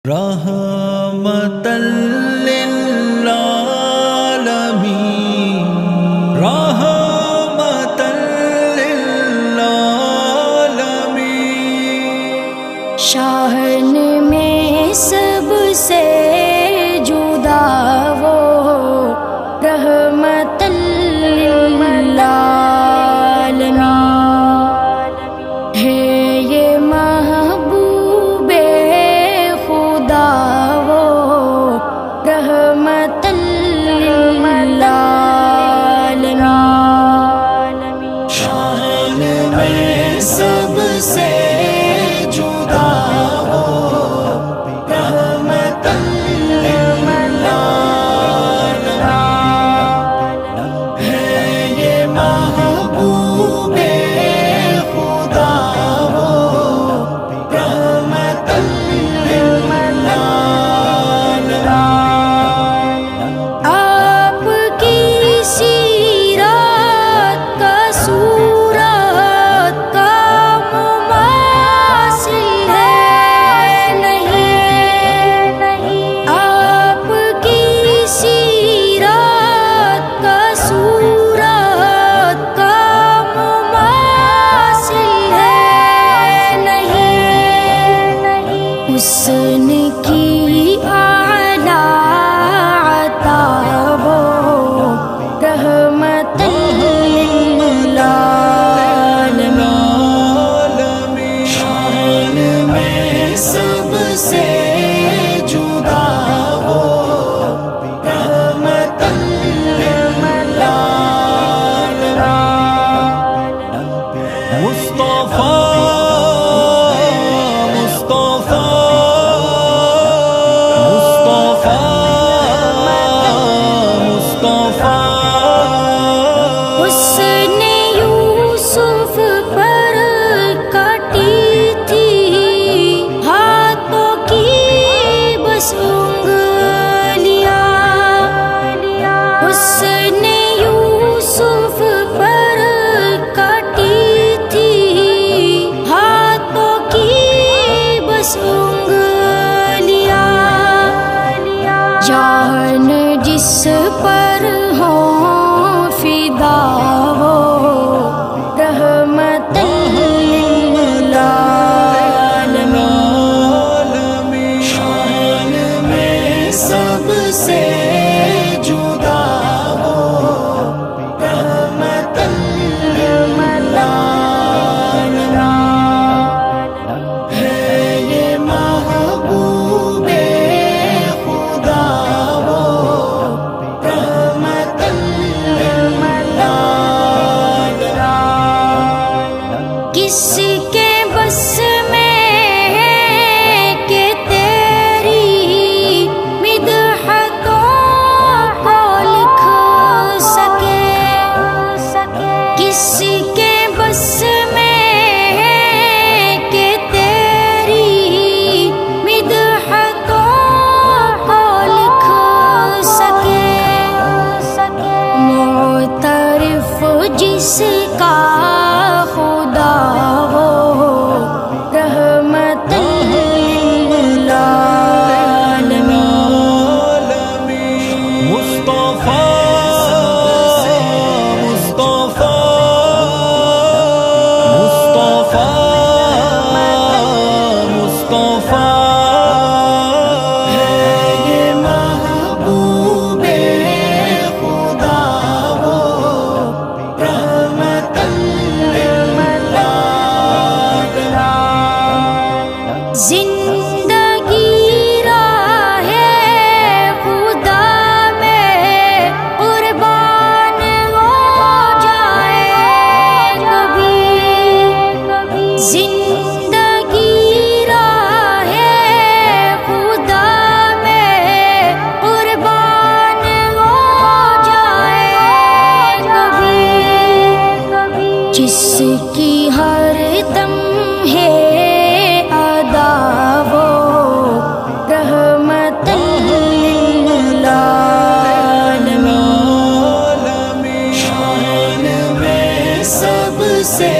رحمتاً للعالمین رحمتاً للعالمین شاہن میں سب سے جدا وہ رحمتاً للعالمین ہے یہ محبوب خدا وہ رحمتاً للعالمین شاہن میں سب سے جدا ہو رحمتاً للعالمین ہے یہ محبوب خدا ہو رحمتاً للعالمین آپ کی سیرت کا صورت کا مماثل ہے نہیں آپ کی سیرت کا صورت کا مماثل ہے نہیں حسن کی اعلیٰ عطا وہ رحمتاً للعالمین شان میں سب سے جدا ہو رحمتاً للعالمین مصطفیٰ حسن یوسف پر کٹی تھی ہاتھوں کی بس انگلیاں حسن یوسف پر کٹی تھی ہاتھوں کی بس انگلیاں جان جس پر ہو فدا وہ رحمتاً للعالمین شان میں سب سے جدا ہو رحمتاً للعالمین ہے یہ محبوب خدا وہ رحمتاً للعالمین کس کے بس میں ہے کہ تیری مدحتوں کو لکھ سکے کس کے بس میں ہے کہ تیری مدحتوں کو لکھ سکے معترف جس کا خدا وہ رحمتاً للعالمین مصطفیٰ ہے یہ محبوب خدا وہ رحمتاً للعالمین زندگی راہ خدا میں قربان ہو جائے کبھی زندگی راہ خدا میں قربان ہو جائے کبھی جس کی ہر دم ہے ادا وہ رحمتاً للعالمین شان میں سب سے